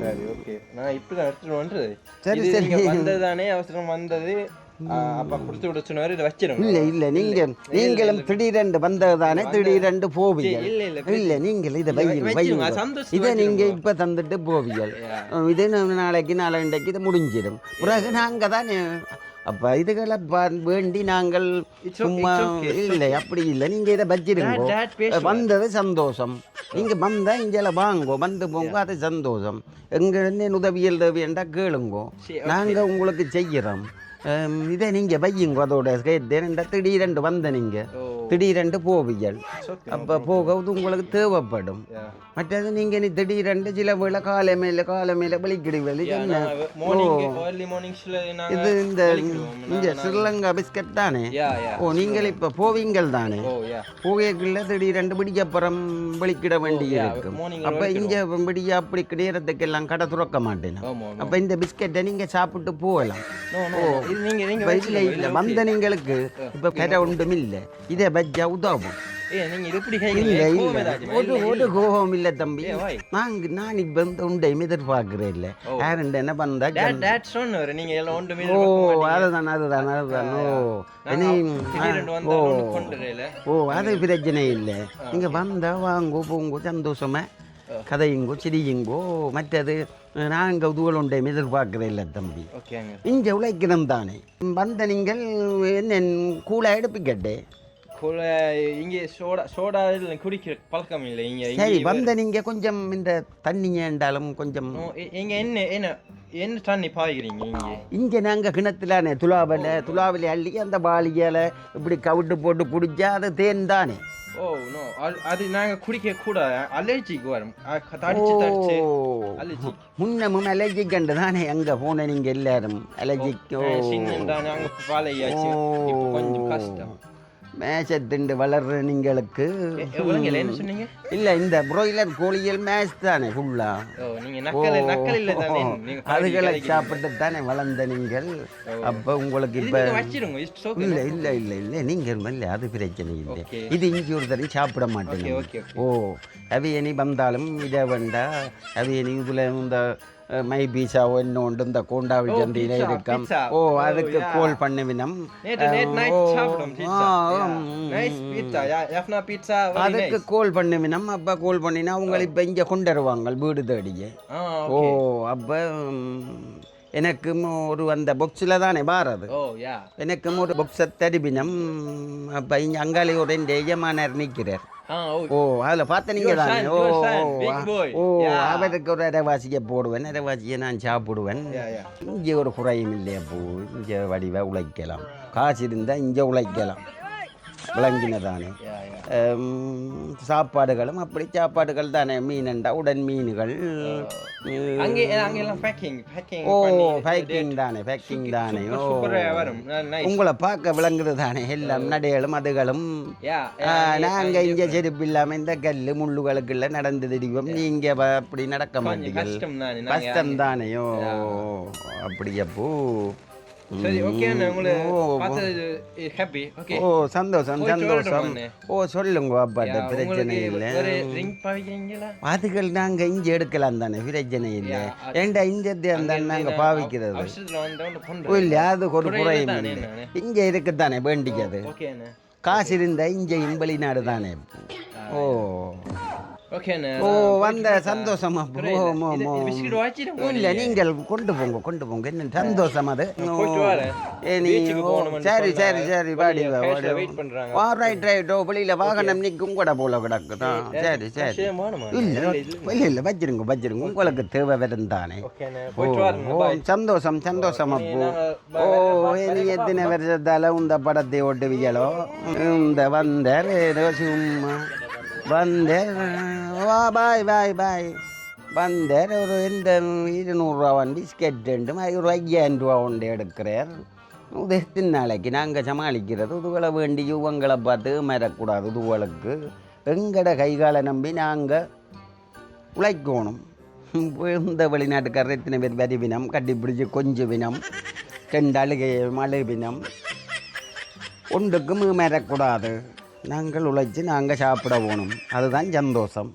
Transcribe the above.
சரி ஓகே நான் இப்பதான் எடுத்துட்டு வந்துது சரி சரி வந்ததுதானே அவசரம் வந்தது அப்ப குடுத்து விட சொன்னாரு இதை வச்சிருங்க இல்ல இல்ல நீங்களும் திடீரென்று வந்ததுதானே திடீரென்று போவீங்க இல்ல நீங்கள் இதை வையுங்க இதை நீங்க இப்ப தந்துட்டு போவீங்க இது நாளைக்கு நாளைக்கு இது முடிஞ்சிடும் பிறகு நாங்க தானே அப்ப இதுகளை வேண்டி நாங்கள் சும்மா இல்லை அப்படி இல்லை நீங்க இதை வச்சிருங்க வந்தது சந்தோஷம் நீங்க வந்தா இங்கெல்ல வாங்கோ வந்து போங்க அது சந்தோஷம் எங்க என்ன உதவியல் தேவையண்டா கேளுங்கோ நாங்க உங்களுக்கு செய்யறோம் இதை நீங்க வையுங்க அதோட திடீரென்று வந்த நீங்க திடீரென்று போவியல் அப்ப போகிறது உங்களுக்கு தேவைப்படும் மற்றது நீங்க நீ திடீரென்று சில வேளை காலை மேல வெளிக்கிடுவீர்கள் இது இந்த ஸ்ரீலங்கா பிஸ்கட் தானே ஓ நீங்கள் இப்ப போவீங்கள் தானே போகைக்குள்ள திடீரென்று பிடிக்கப்புறம் வெளிக்கிட வேண்டி இருக்கும் அப்ப இங்க விடிய அப்படி நேரத்துக்கு எல்லாம் கடை துறக்க மாட்டேன் அப்ப இந்த பிஸ்கட்டை நீங்க சாப்பிட்டு போகலாம் வந்த நீங்களுக்கு இப்ப கடை ஒன்றும் இல்லை இதை பஜ்ஜா உதவும் ஒரு கோபம் இல்ல தம்பி நான் இப்ப உண்டையும் எதிர்பார்க்கிறேன் இல்ல யாருண்ட என்ன பண்ணா அதுதான் ஓ அது பிரச்சனை இல்லை நீங்க வந்தா வாங்கோ போங்கோ சந்தோஷமா கதையுங்கோ சிரியுங்கோ மற்றது நாங்கள் உதுவல் உண்டையும் எதிர்பார்க்கிறேன் இல்லை தம்பி இங்கே உழைக்கணும் தானே வந்த நீங்கள் என்ன கூலா எடுப்பிக்கட்டே இங்கே சோடா குடிக்கிற பழக்கம் இல்லை இங்க சரி வந்த நீங்க கொஞ்சம் இந்த தண்ணிங்க என்றாலும் கொஞ்சம் இங்க என்ன தண்ணி பாய்க்கிறீங்க இங்க நாங்க கிணத்துலானே துலாவில அள்ளி அந்த பாலியால இப்படி கவிட்டு போட்டு குடிச்சா அது தேன் தானே ஓ நோ அது நாங்க குடிக்க கூட அலர்ஜிக்கு வரும் தடிச்சு அலர்ஜி முன்னமும் அலர்ஜி கண்டு தானே அங்க போன நீங்க எல்லாரும் அலர்ஜிக்கு அங்க பாலையாச்சு இப்போ கொஞ்சம் கஷ்டம் மேஷத்துண்டு வளர்ற நீங்களுக்கு இல்ல இந்த புரோயிலர் கோழிகள் மேஷ் தானே ஃபுல்லா அதுகளை சாப்பிட்டு தானே வளர்ந்த நீங்கள் அப்ப உங்களுக்கு இப்ப இல்ல இல்ல இல்ல இல்ல நீங்க இல்ல அது பிரச்சனை இல்லை இது இங்கே ஒரு தடவை சாப்பிட மாட்டேங்க ஓ அவையணி வந்தாலும் இதை வேண்டா அவையணி இதுல இந்த மை பீஸாவோ இன்னொன்று இந்த கோண்டாவில் சந்தையில் இருக்கும் ஓ அதுக்கு கோல் பண்ணுவினம் அதுக்கு கோல் பண்ணுவினம் அப்ப கோல் பண்ணினா அவங்க இப்ப இங்க கொண்டு வருவாங்க வீடு தேடிய ஓ அப்ப எனக்கும் ஒரு அந்த பொக்ஸில் தானே வாரது எனக்கும் ஒரு பொக்ஸை தடிபினம் அப்போ இங்கே அங்காளி ஒரு எஜமானர் நிற்கிறார் ஓ அதில் பார்த்த நீங்கள் தானே ஓ ஓ அவருக்கு ஒரு அரைவாசியை போடுவேன் அரைவாசியை நான் சாப்பிடுவேன் இங்கே ஒரு குறையும் இல்லையா போ இங்கே வடிவ உழைக்கலாம் காசு இருந்தால் இங்கே உழைக்கலாம் விளங்கினதானே சாப்பாடுகளும் அப்படி சாப்பாடுகள் தானே மீனண்டா உடன் மீன்கள் ஓ பேக்கிங் தானே பேக்கிங் தானே ஓ உங்களை பார்க்க விளங்குது தானே எல்லாம் நடைகளும் அதுகளும் நாங்க இங்க செருப்பு இல்லாம இந்த கல்லு முள்ளுகளுக்குள்ள நடந்து திரிவோம் நீங்க அப்படி நடக்க மாட்டீங்க கஷ்டம் தானேயோ அப்படியப்போ சரி ஓகே உங்களை பார்த்தது ஹாப்பி ஓகே ஓ சந்தோஷம் சந்தோஷம் ஓ சொல்லுங்க அப்பாட்ட பிரச்சனை இல்லை அதுகள் நாங்க இங்க எடுக்கலாம் தானே பிரச்சனை இல்லை ஏண்டா இந்த நாங்க பாவிக்கிறது இல்ல அது ஒரு குறையும் இங்க இருக்குதானே வேண்டிக்கிறது காசு இருந்தா இங்க வெளிநாடு தானே ஓ ஓ வந்த சந்தோஷமா இல்ல நீங்கள் கொண்டு போங்க என்ன சந்தோஷம் அது சரி சரி சரி வாடி ரைட் வெளியில வாகனம் நிற்கும் கூட போல கிடக்குதான் சரி சரி இல்ல இல்ல வச்சிருங்க உங்களுக்கு தேவை வரும் தானே ஓ சந்தோஷம் சந்தோஷம் அப்போ ஓ இனி எத்தனை வருஷத்தால இந்த படத்தை ஓட்டுவீங்களோ இந்த வந்த ஏதோ சும்மா வந்தேன் வா பாய் வந்தேன் ஒரு இந்த 200 பிஸ்கெட் ரெண்டும் ஒரு 5000 கொண்டு எடுக்கிறார் இது எத்தனை நாளைக்கு நாங்கள் சமாளிக்கிறது இதுகளை வேண்டி யுவங்களை பார்த்து மறக்கூடாது இதுகளுக்கு எங்கட கைகாலை நம்பி நாங்கள் உழைக்கணும் இந்த வெளிநாட்டுக்காரர் எத்தனை பேர் வரிவினம் கட்டிப்பிடிச்சி கொஞ்சம் வினம் ரெண்டு அழுகை மழை வினம் ஒன்றுக்கும் மறக்கூடாது நாங்கள் உழைச்சி நாங்கள் சாப்பிட போகணும் அதுதான் சந்தோஷம்